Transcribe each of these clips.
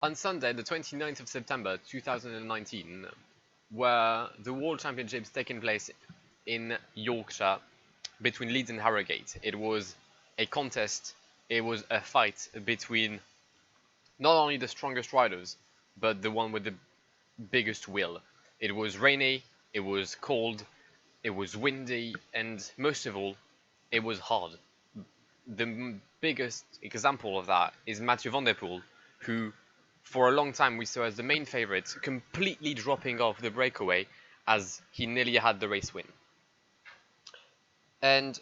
On Sunday, the 29th of September 2019, were the World Championships taking place in Yorkshire between Leeds and Harrogate. It was a contest, it was a fight between not only the strongest riders, but the one with the biggest will. It was rainy, it was cold, it was windy, and most of all, it was hard. The biggest example of that is Mathieu van der Poel, who for a long time we saw as the main favourite, completely dropping off the breakaway as he nearly had the race win. And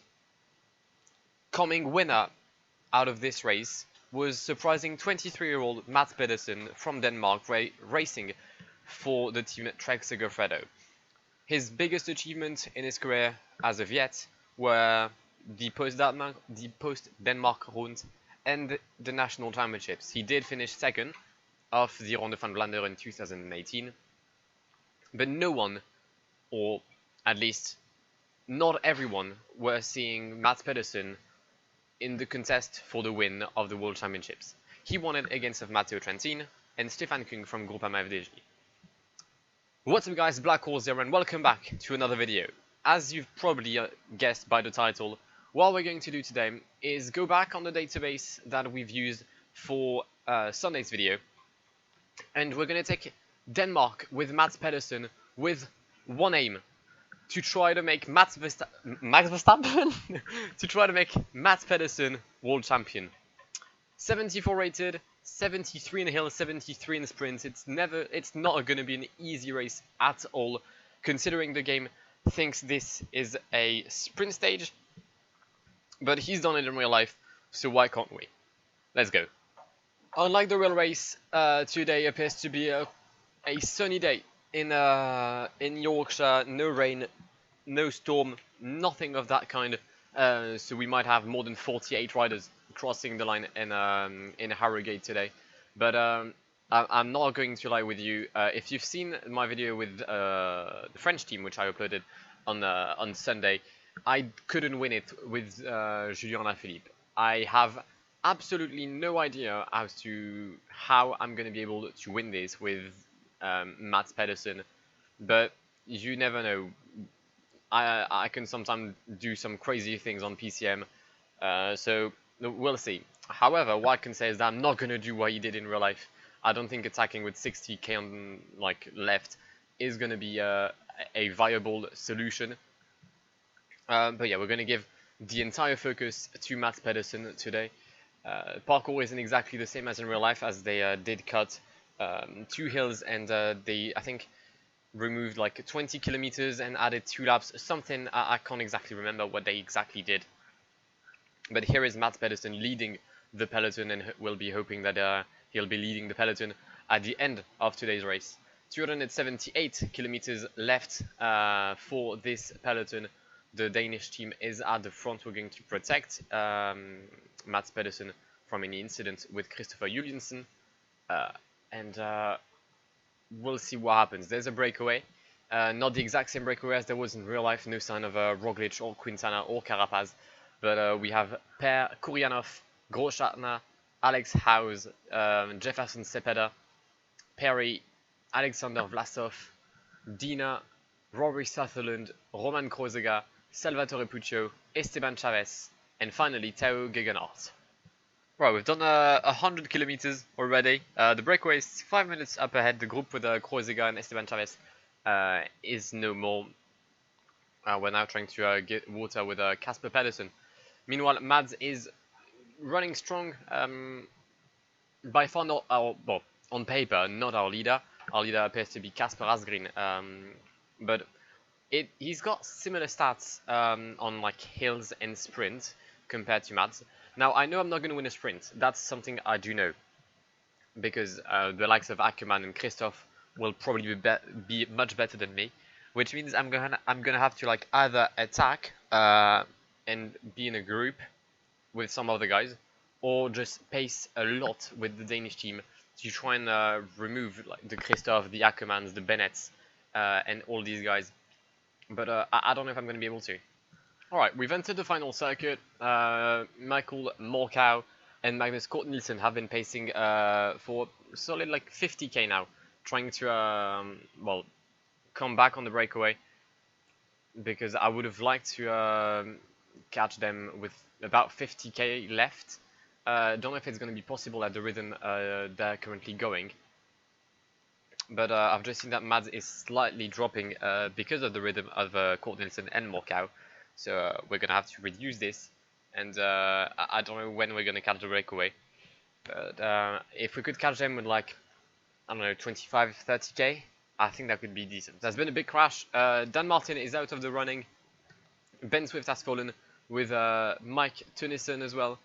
coming winner out of this race was surprising 23-year-old Mads Pedersen from Denmark, racing for the team Trek-Segafredo. His biggest achievement in his career as of yet were the post-Denmark Rund and the national championships. He did finish second of the Ronde van Vlaanderen in 2018, but no one, or at least not everyone, were seeing Mads Pedersen in the contest for the win of the World Championships. He won it against Matteo Trentin and Stefan Kung from Groupama FDJ. What's up guys, Blackwar here and welcome back to another video. As you've probably guessed by the title, what we're going to do today is go back on the database that we've used for Sunday's video, and we're going to take Denmark with Mads Pedersen with one aim: to try to make Max Verstappen to try to make Mads Pedersen world champion. 74 rated, 73 in the hill, 73 in the sprint. It's not going to be an easy race at all, considering the game thinks this is a sprint stage, but he's done it in real life, so why can't we? Let's go. Unlike the real race, today appears to be a sunny day in Yorkshire. No rain, no storm, nothing of that kind. So we might have more than 48 riders crossing the line in Harrogate today. But I'm not going to lie with you. If you've seen my video with the French team, which I uploaded on Sunday, I couldn't win it with Julien Alaphilippe. I have absolutely no idea as to how I'm going to be able to win this with Mads Pedersen, but you never know. I can sometimes do some crazy things on PCM, so we'll see. However, what I can say is that I'm not going to do what he did in real life. I don't think attacking with 60k on left is going to be a viable solution. But yeah, we're going to give the entire focus to Mads Pedersen today. Parkour isn't exactly the same as in real life, as they did cut 2 hills and they, I think, removed like 20 kilometers and added 2 laps, something. I can't exactly remember what they exactly did. But here is Mads Pedersen leading the peloton, and we'll be hoping that he'll be leading the peloton at the end of today's race. 278 kilometers left for this peloton. The Danish team is at the front. We're going to protect Mads Pedersen from any incident with Christopher Juliansen, and we'll see what happens. There's a breakaway, not the exact same breakaway as there was in real life. No sign of Roglic or Quintana or Carapaz, but we have Per Kurjanov, Grosschartner, Alex House, Jefferson Cepeda, Perry, Alexander Vlasov, Dina, Rory Sutherland, Roman Krojega, Salvatore Puccio, Esteban Chavez, and finally Tao Gegenhardt. Right, we've done 100 kilometers already. The breakaway is 5 minutes up ahead. The group with Krojega and Esteban Chavez is no more. We're now trying to get water with Casper Pedersen. Meanwhile, Mads is running strong. By far not our, well, on paper, not our leader. Our leader appears to be Casper Asgreen, but he's got similar stats on hills and sprint compared to Mads. Now, I know I'm not going to win a sprint. That's something I do know, because the likes of Ackermann and Christoph will probably be much better than me, which means I'm gonna have to either attack and be in a group with some other guys, or just pace a lot with the Danish team to try and remove the Christoph, the Ackermanns, the Bennetts, and all these guys. But I don't know if I'm going to be able to. Alright, we've entered the final circuit. Michael Morkau and Magnus Cort Nielsen have been pacing for solid like 50k now, trying to well, come back on the breakaway, because I would have liked to catch them with about 50k left. Don't know if it's going to be possible at the rhythm they're currently going. But I've just seen that Mads is slightly dropping because of the rhythm of Cort Nielsen and Morkau. So we're going to have to reduce this. And I don't know when we're going to catch the breakaway. But if we could catch them with like, I don't know, 25, 30k, I think that could be decent. There's been a big crash. Dan Martin is out of the running. Ben Swift has fallen with Mike Tennyson as well.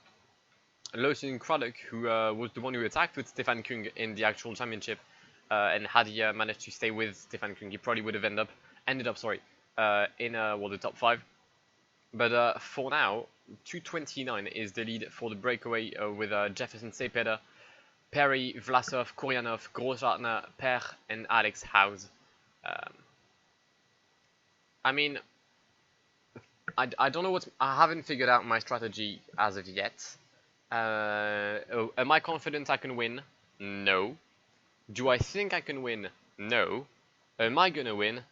Lawson Craddock, who was the one who attacked with Stefan Kung in the actual championship. And had he managed to stay with Stefan Kung, he probably would have ended up in well, the top 5. But for now, 229 is the lead for the breakaway with Jefferson Cepeda, Perry, Vlasov, Kuryanov, Großartner, Per, and Alex House. I mean, I don't know what... I haven't figured out my strategy as of yet. Am I confident I can win? No. Do I think I can win? No. Am I gonna win?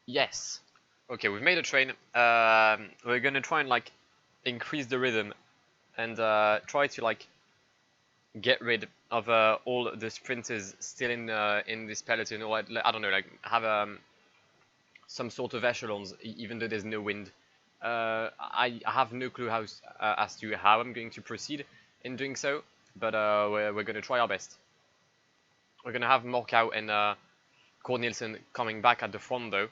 Yes. Okay, we've made a train. We're gonna try and like increase the rhythm and try to like get rid of all the sprinters still in this peloton, or I don't know, like have some sort of echelons, even though there's no wind. I have no clue as to how I'm going to proceed in doing so. But we're going to try our best. We're going to have Morkau and Cort Nielsen coming back at the front though.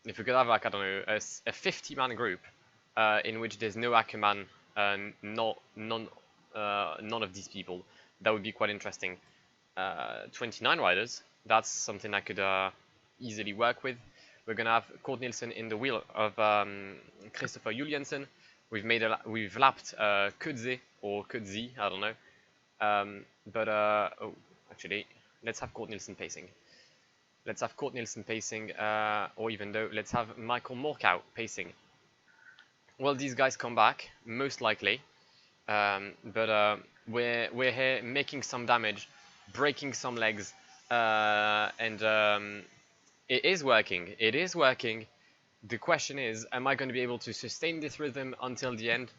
If we could have like, I don't know, a 50-man group in which there's no Ackerman, none of these people, that would be quite interesting. 29 riders, that's something I could easily work with. We're going to have Cort Nielsen in the wheel of Christopher Juliansen. We've lapped Kudze or Kudzi, I don't know. Oh, actually, let's have Cort Nielsen pacing. Let's have Cort Nielsen pacing, or even though, let's have Michael Morkau pacing. Well, these guys come back, most likely. But we're here making some damage, breaking some legs, and it is working. It is working. The question is, am I going to be able to sustain this rhythm until the end?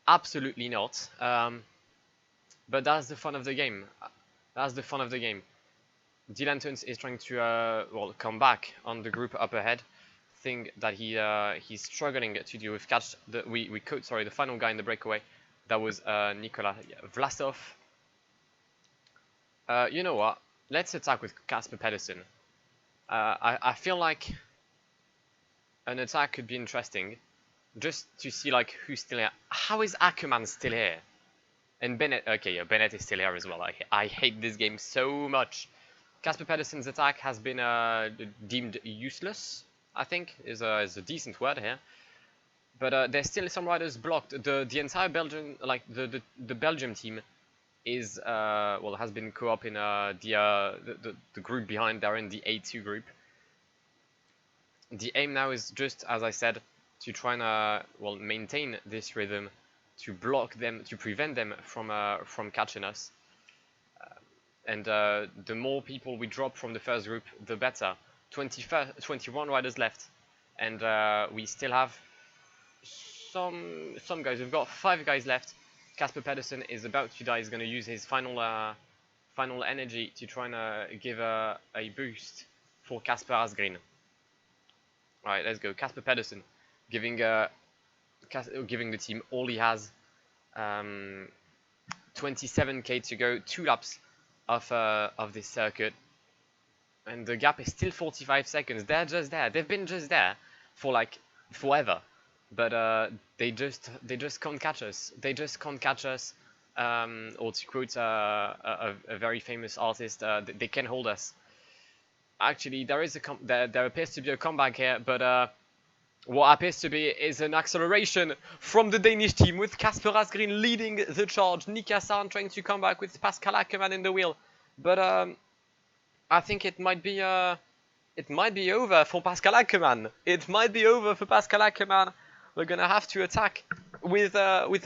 Absolutely not. But that's the fun of the game. That's the fun of the game. Dylan Tuns is trying to well, come back on the group up ahead. Thing that he's struggling to do. We've catched we caught the final guy in the breakaway. That was Nikola Vlasov. You know what? Let's attack with Casper Pedersen. I feel like an attack could be interesting, just to see like who's still here. How is Ackerman still here? And Bennett, okay, yeah, Bennett is still here as well. I hate this game so much. Casper Pedersen's attack has been deemed useless, I think, is a decent word here. But there's still some riders blocked. The entire Belgian, like the Belgium team, is well, has been co-op in the group behind. They're in the A2 group. The aim now is just, as I said, to try and well, maintain this rhythm, to block them, to prevent them from catching us. And the more people we drop from the first group, the better. 21 riders left, and we still have some guys. We've got 5 guys left. Casper Pedersen is about to die. He's going to use his final energy to try and give a boost for Casper Asgreen. Alright, let's go. Casper Pedersen giving the team all he has. 27k to go, 2 laps of this circuit, and the gap is still 45 seconds. They're just there. They've been just there for like forever, but they just can't catch us. They just can't catch us. Or to quote a very famous artist, they can hold us. Actually, there appears to be a comeback here, but what appears to be is an acceleration from the Danish team with Casper Asgreen leading the charge. Nick Hassan trying to come back with Pascal Ackermann in the wheel, but I think it might be over for Pascal Ackermann. It might be over for Pascal Ackermann. We're gonna have to attack with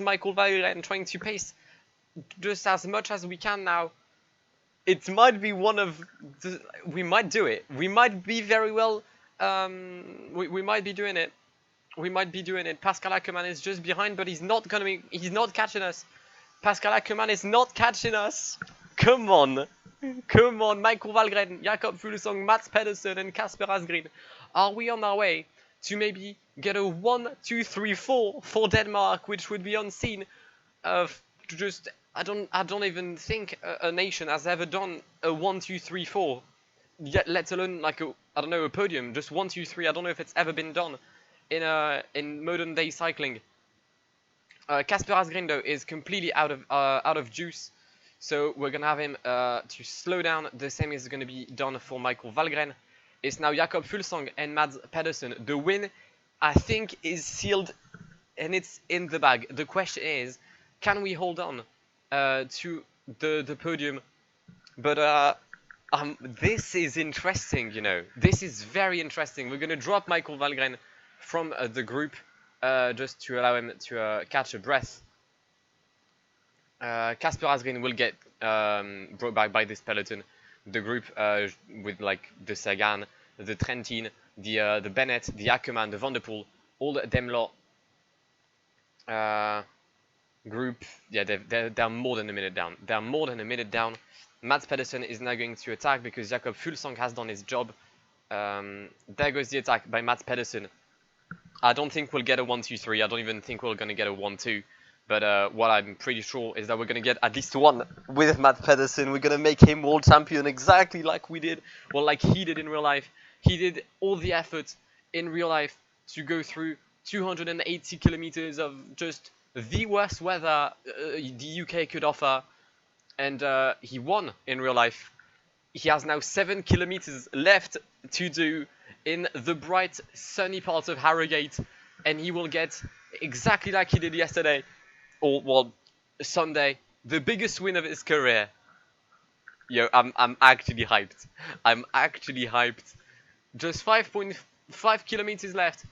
Michael Valgren trying to pace just as much as we can now. It might be one of we might do it. We might be very well. We might be doing it. We might be doing it. Pascal Ackermann is just behind, but he's not catching us. Pascal Ackermann is not catching us. Come on. Come on. Michael Valgren, Jakob Fuglsang, Mads Pedersen, and Kasper Asgreen. Are we on our way to maybe get a 1, 2, 3, 4 for Denmark, which would be unseen? Just I don't even think a nation has ever done a 1, 2, 3, 4. Yet, let alone like a podium. Just 1, 2, 3. I don't know if it's ever been done in modern day cycling. Kasper Asgreen though is completely out of juice, so we're gonna have him to slow down. The same is gonna be done for Michael Valgren. It's now Jakob Fuglsang and Mads Pedersen. The win, I think, is sealed and it's in the bag. The question is, can we hold on to the podium? But this is interesting, you know. This is very interesting. We're gonna drop Michael Valgren from the group just to allow him to catch a breath. Kasper Asgreen will get brought back by this peloton. The group with like the Sagan, the Trentin, the Bennett, the Ackermann, the Van der Poel, all them lot group. Yeah, they're more than a minute down. They're more than a minute down. Mads Pedersen is now going to attack because Jakob Fuglsang has done his job. There goes the attack by Mads Pedersen. I don't think we'll get a 1, 2, 3. I don't even think we're going to get a 1, 2. But what I'm pretty sure is that we're going to get at least one with Mads Pedersen. We're going to make him world champion exactly like we did, or like he did in real life. He did all the effort in real life to go through 280 kilometers of just the worst weather the UK could offer. And he won in real life. He has now 7 kilometers left to do in the bright, sunny parts of Harrogate. And he will get, exactly like he did yesterday, or well, Sunday, the biggest win of his career. Yo, I'm actually hyped. I'm actually hyped. Just 5.5 kilometers left.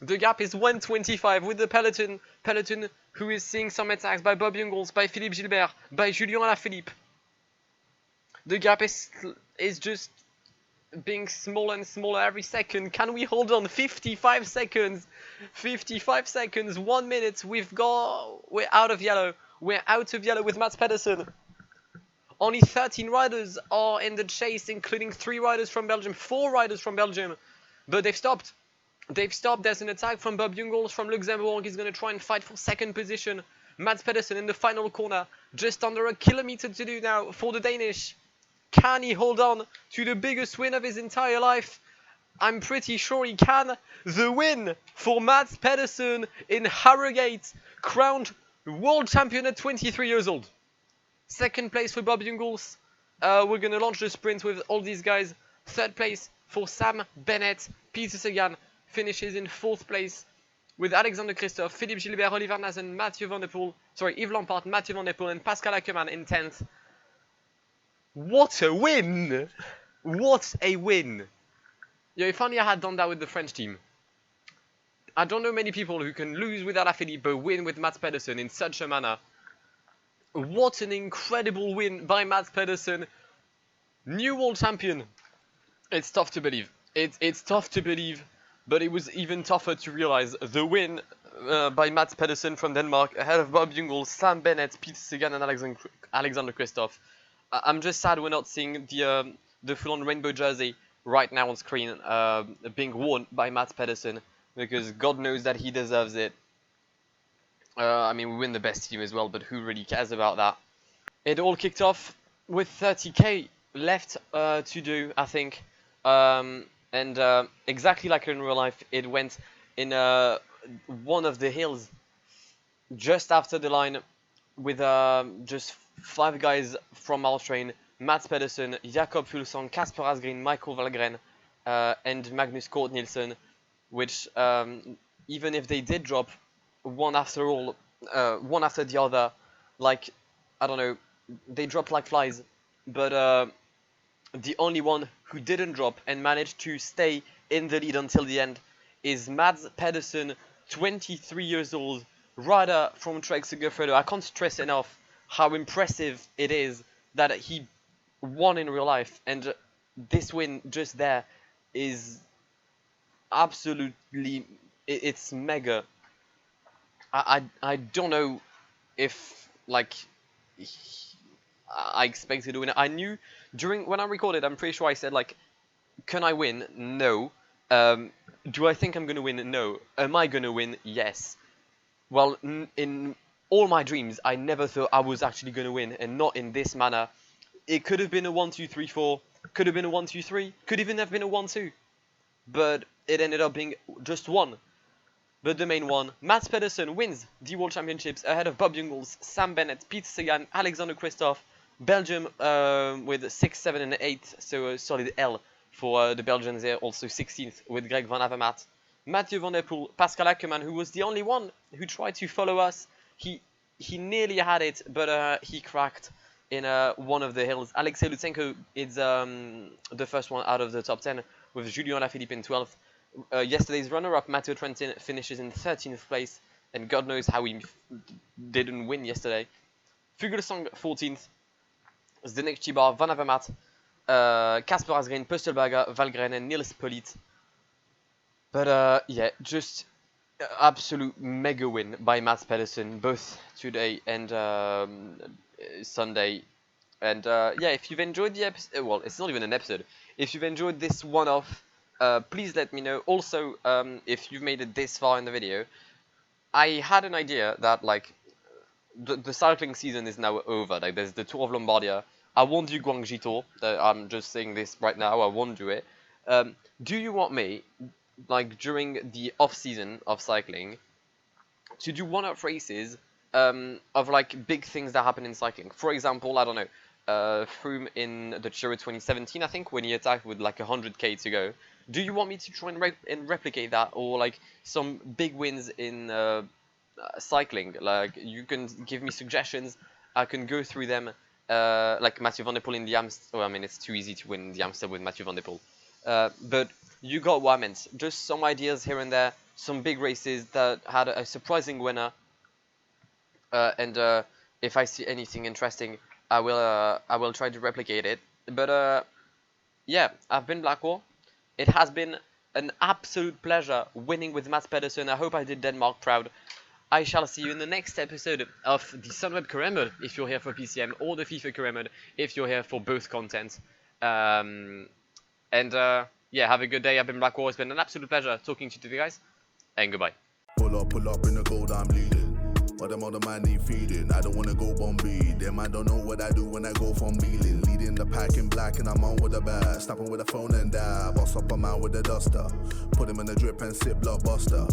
The gap is 1:25 with the peloton who is seeing some attacks by Bob Jungels, by Philippe Gilbert, by Julien Alaphilippe. The gap is just being smaller and smaller every second. Can we hold on? 55 seconds. 55 seconds. 1 minute. We're out of yellow. We're out of yellow with Mads Pedersen. Only 13 riders are in the chase, including 3 riders from Belgium, 4 riders from Belgium. But they've stopped. They've stopped. There's an attack from Bob Jungels from Luxembourg. He's going to try and fight for second position. Mads Pedersen in the final corner. Just under a kilometer to do now for the Danish. Can he hold on to the biggest win of his entire life? I'm pretty sure he can. The win for Mads Pedersen in Harrogate. Crowned world champion at 23 years old. Second place for Bob Jungels. We're going to launch the sprint with all these guys. Third place for Sam Bennett. Peter Sagan finishes in 4th place with Alexander Kristoff, Philippe Gilbert, Oliver Nazen, Mathieu Van der Poel, Yves Lampard, Mathieu Van der Poel, and Pascal Ackermann in 10th. What a win! What a win! Yeah, if only I had done that with the French team. I don't know many people who can lose with Alaphilippe but win with Mads Pedersen in such a manner. What an incredible win by Mads Pedersen. New world champion. It's tough to believe. It's tough to believe, but it was even tougher to realize. The win by Mads Pedersen from Denmark ahead of Bob Jungels, Sam Bennett, Peter Sagan and Alexander Kristoff. I'm just sad we're not seeing the full-on rainbow jersey right now on screen being worn by Mads Pedersen, because God knows that he deserves it. I mean, we win the best team as well, but who really cares about that? It all kicked off with 30k left to do, I think. And exactly like in real life, it went in one of the hills just after the line with just 5 guys from our train: Mads Pedersen, Jakob Fuglsang, Kasper Asgreen, Michael Valgren, and Magnus Cort Nielsen, which even if they did drop one after the other, like, I don't know, they dropped like flies, but the only one who didn't drop and managed to stay in the lead until the end is Mads Pedersen, 23 years old, rider from Trek-Segafredo. I can't stress enough how impressive it is that he won in real life, and this win just there is absolutely, it's mega. I don't know if like I expected to win. I knew when I recorded, I'm pretty sure I said like, can I win? No. Do I think I'm gonna win? No. Am I gonna win? Yes. Well, in all my dreams, I never thought I was actually gonna win, and not in this manner. It could have been a 1-2-3-4, could have been a 1-2-3, could even have been a 1-2, but it ended up being just one. But the main one, Mads Pedersen wins the World Championships ahead of Bob Jungels, Sam Bennett, Peter Sagan, Alexander Kristoff. Belgium with 6, 7, and 8, so a solid L for the Belgians there. Also 16th with Greg Van Avermaet. Mathieu Van Der Poel, Pascal Ackermann, who was the only one who tried to follow us. He nearly had it, but he cracked in one of the hills. Alexei Lutsenko is the first one out of the top 10 with Julien Lafilippe in 12th. Yesterday's runner-up, Matteo Trentin, finishes in 13th place, and God knows how he didn't win yesterday. Fuglsang 14th, Zdenek Čibar, Van Avermaet, Kasper Asgreen, Pöstelberger, Valgren, and Nils Politt. But yeah, just absolute mega win by Mads Pedersen, both today and Sunday. And yeah, if you've enjoyed the episode, well, it's not even an episode. If you've enjoyed this one-off, please let me know. Also, if you've made it this far in the video, I had an idea that like the cycling season is now over. Like there's the Tour of Lombardia. I won't do Guangxi Tour. I'm just saying this right now. I won't do it. Do you want me, like during the off season of cycling, to do one-off races of like big things that happen in cycling? For example, I don't know. Froome in the Giro 2017, I think, when he attacked with like 100k to go. Do you want me to try and replicate that, or like some big wins in cycling? Like you can give me suggestions, I can go through them. Like Mathieu Van Der Poel in the Amstel. Oh, I mean, it's too easy to win the Amstel with Mathieu Van Der Poel. But you got what I meant. Just some ideas here and there, some big races that had a surprising winner. And if I see anything interesting, I will try to replicate it. But yeah, I've been Blackwar. It has been an absolute pleasure winning with Mads Pedersen. I hope I did Denmark proud. I shall see you in the next episode of the Sunweb Career Mode if you're here for PCM, or the FIFA Career Mode if you're here for both content. Yeah, have a good day. I've been Blackwar. It's been an absolute pleasure talking to you guys, and goodbye. Pull up in the gold, I'm leading. But them other man need feeding. I don't wanna go Bombay. Them I don't know what I do when I go from Beeling. Leading the pack in black and I'm on with the bat. Snapping with a phone and dab. Boss up a man with a duster. Put him in the drip and sip blockbuster.